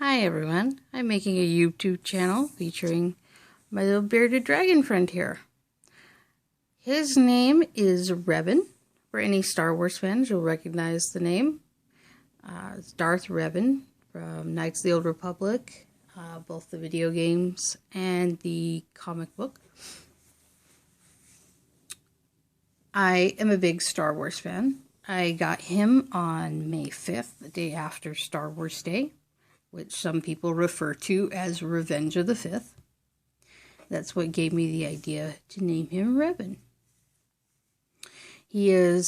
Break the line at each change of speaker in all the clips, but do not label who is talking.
Hi everyone, I'm making a YouTube channel featuring my little bearded dragon friend here. His name is Revan. For any Star Wars fans, you'll recognize the name. It's Darth Revan from Knights of the Old Republic, both the video games and the comic book. I am a big Star Wars fan. I got him on May 5th, the day after Star Wars Day, which some people refer to as Revenge of the 5th. That's what gave me the idea to name him Revan. He is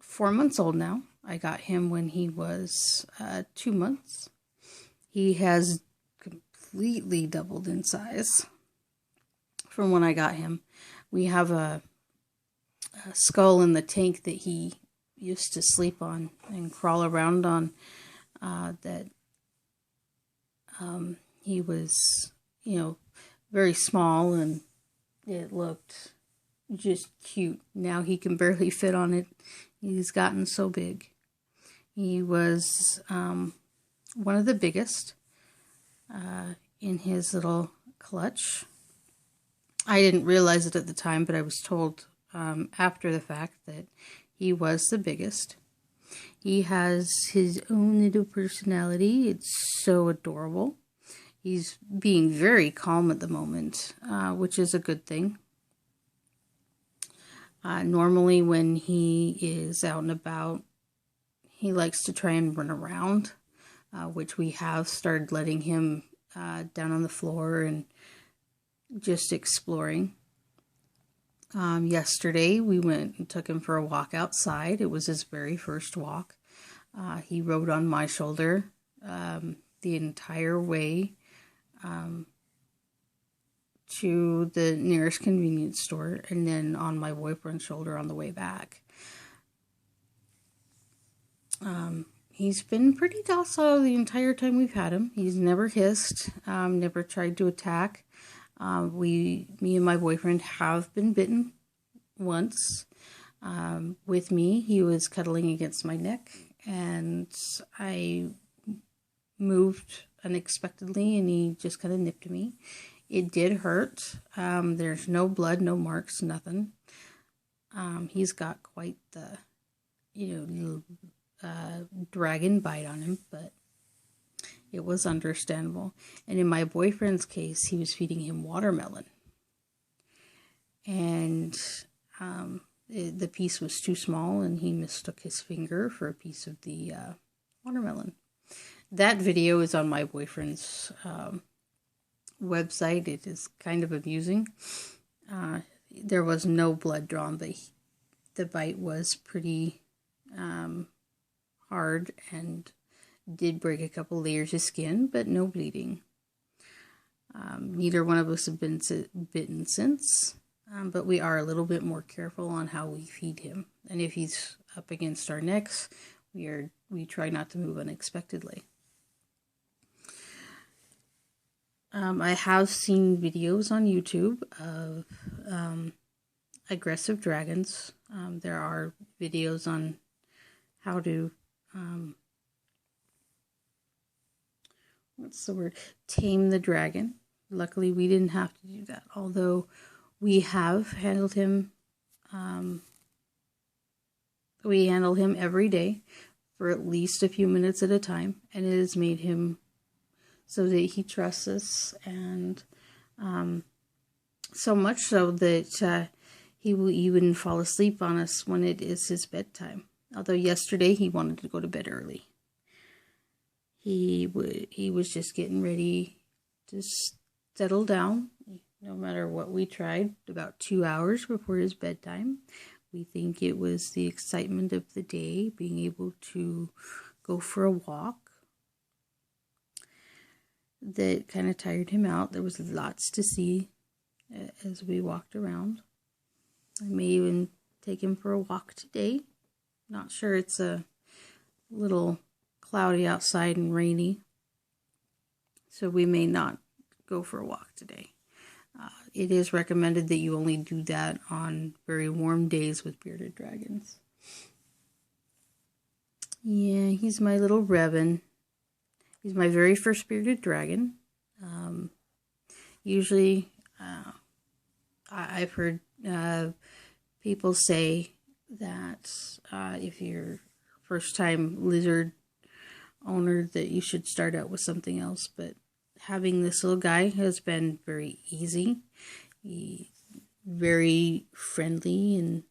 4 months old now. I got him when he was 2 months. He has completely doubled in size from when I got him. We have a skull in the tank that he used to sleep on and crawl around on he was, very small, and it looked just cute. Now he can barely fit on it. He's gotten so big. He was one of the biggest in his little clutch. I didn't realize it at the time, but I was told after the fact that he was the biggest. He has his own little personality. It's so adorable. He's being very calm at the moment, which is a good thing. Normally when he is out and about, he likes to try and run around, which we have started letting him down on the floor and just exploring. Yesterday we went and took him for a walk outside. It was his very first walk. He rode on my shoulder the entire way to the nearest convenience store, and then on my boyfriend's shoulder on the way back. He's been pretty docile the entire time we've had him. He's never hissed, never tried to attack. Me and my boyfriend have been bitten once. With me, he was cuddling against my neck, and I moved unexpectedly, and he just kind of nipped me. It did hurt. There's no blood, no marks, nothing. He's got quite the, little dragon bite on him, but it was understandable. And in my boyfriend's case, he was feeding him watermelon. And the piece was too small, and he mistook his finger for a piece of the watermelon. That video is on my boyfriend's website. It is kind of amusing. There was no blood drawn, but the bite was pretty hard and did break a couple layers of skin, but no bleeding. Neither one of us have been bitten since, but we are a little bit more careful on how we feed him. And if he's up against our necks, we try not to move unexpectedly. I have seen videos on YouTube of aggressive dragons. There are videos on how to tame the dragon. Luckily, we didn't have to do that, although we have handled him. We handle him every day for at least a few minutes at a time, and it has made him so that he trusts us, and so much so that he will even fall asleep on us when it is his bedtime. Although yesterday he wanted to go to bed early. He was just getting ready to settle down, no matter what we tried, about 2 hours before his bedtime. We think it was the excitement of the day, being able to go for a walk, that kind of tired him out. There was lots to see as we walked around. I may even take him for a walk today. Not sure, it's a little cloudy outside and rainy, so we may not go for a walk today. It is recommended that you only do that on very warm days with bearded dragons. Yeah, he's my little Revan. He's my very first bearded dragon. Usually, I've heard people say that if you're first time lizard owner, that you should start out with something else. But having this little guy has been very easy. He's very friendly and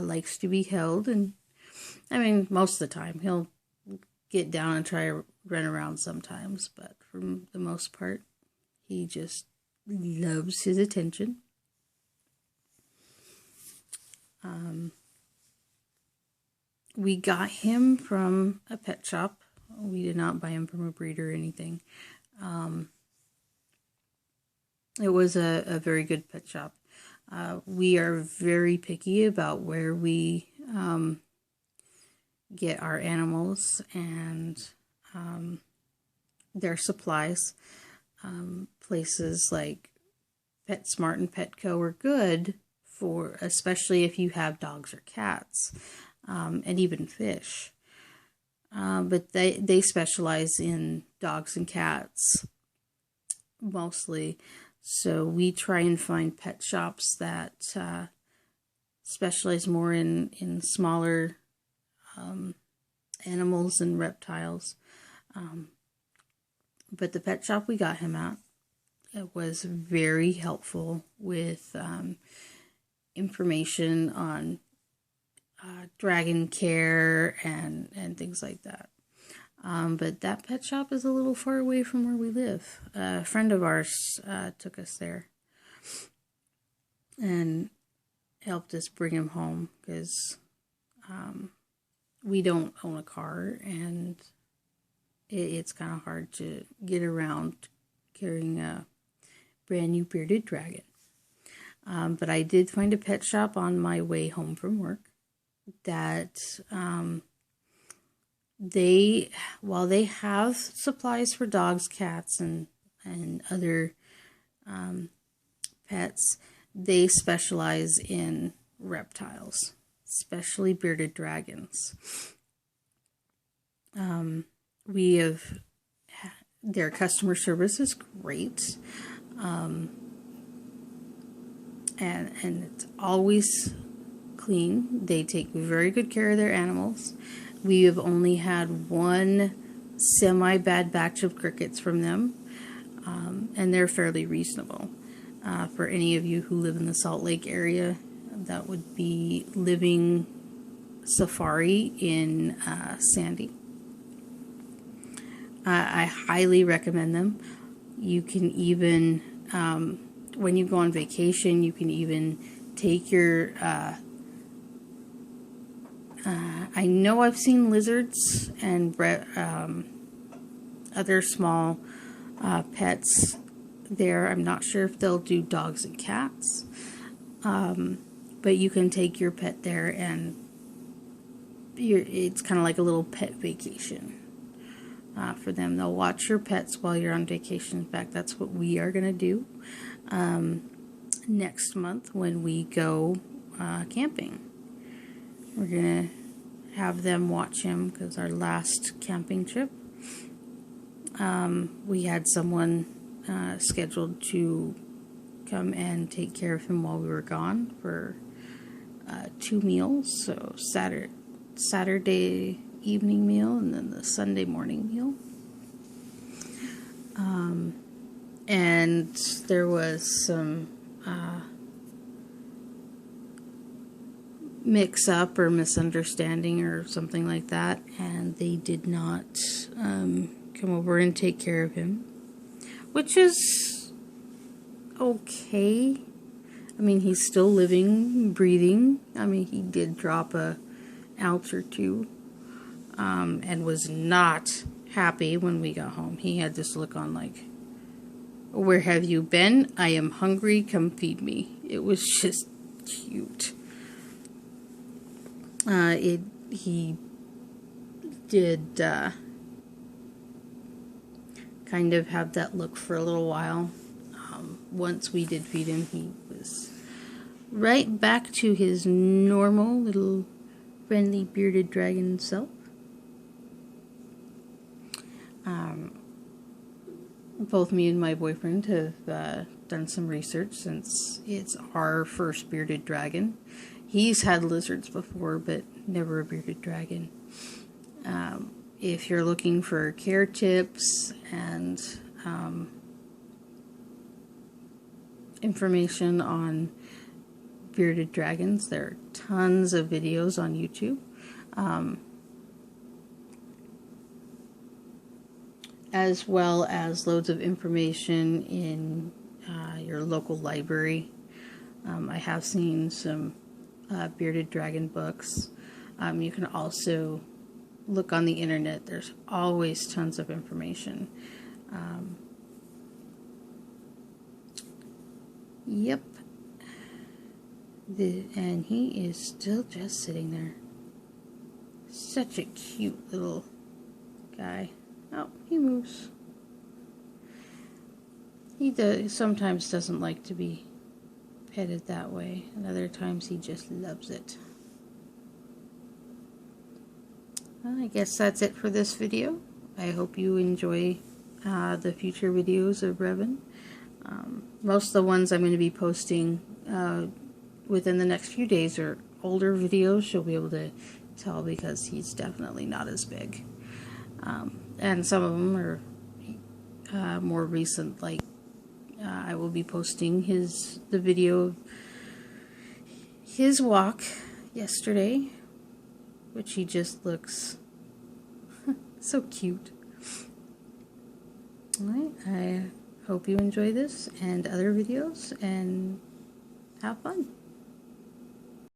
likes to be held. And I mean, most of the time he'll get down and try to run around sometimes, but for the most part, he just loves his attention. We got him from a pet shop. We did not buy him from a breeder or anything. It was a very good pet shop. We are very picky about where we get our animals and their supplies. Places like PetSmart and Petco are good for, especially if you have dogs or cats, and even fish. But they specialize in dogs and cats mostly. So we try and find pet shops that specialize more in smaller animals and reptiles. But the pet shop we got him at, it was very helpful with information on dragon care and things like that. But that pet shop is a little far away from where we live. A friend of ours took us there and helped us bring him home because we don't own a car and it's kind of hard to get around carrying a brand new bearded dragon. But I did find a pet shop on my way home from work that while they have supplies for dogs, cats, and other pets, they specialize in reptiles, especially bearded dragons. Their customer service is great, and it's always clean. They take very good care of their animals. We have only had one semi-bad batch of crickets from them, and they're fairly reasonable. For any of you who live in the Salt Lake area, that would be Living Safari in Sandy. I highly recommend them. You can even, when you go on vacation, you can even take your I know I've seen lizards and other small pets there. I'm not sure if they'll do dogs and cats, but you can take your pet there and it's kind of like a little pet vacation for them. They'll watch your pets while you're on vacation. In fact, that's what we are going to do next month when we go camping. We're going to have them watch him because our last camping trip, we had someone scheduled to come and take care of him while we were gone for 2 meals. So Saturday evening meal and then the Sunday morning meal. And there was some mix up or misunderstanding or something like that, and they did not come over and take care of him, which is okay. I mean, he's still living, breathing. I mean, he did drop a ounce or two, and was not happy when we got home. He had this look on like, "Where have you been? I am hungry, come feed me." It was just cute. He did kind of have that look for a little while. Once we did feed him, he was right back to his normal little friendly bearded dragon self. Both me and my boyfriend have done some research since it's our first bearded dragon. He's had lizards before, but never a bearded dragon. If you're looking for care tips and information on bearded dragons, there are tons of videos on YouTube. As well as loads of information in your local library. I have seen some bearded dragon books. You can also look on the internet. There's always tons of information. Yep. And he is still just sitting there. Such a cute little guy. Oh, he moves. He sometimes doesn't like to be petted that way, and other times he just loves it. Well, I guess that's it for this video. I hope you enjoy the future videos of Revan. Most of the ones I'm going to be posting within the next few days are older videos. You'll be able to tell because he's definitely not as big. And some of them are more recent, like I will be posting the video of his walk yesterday, which he just looks so cute. Alright, I hope you enjoy this and other videos, and have fun.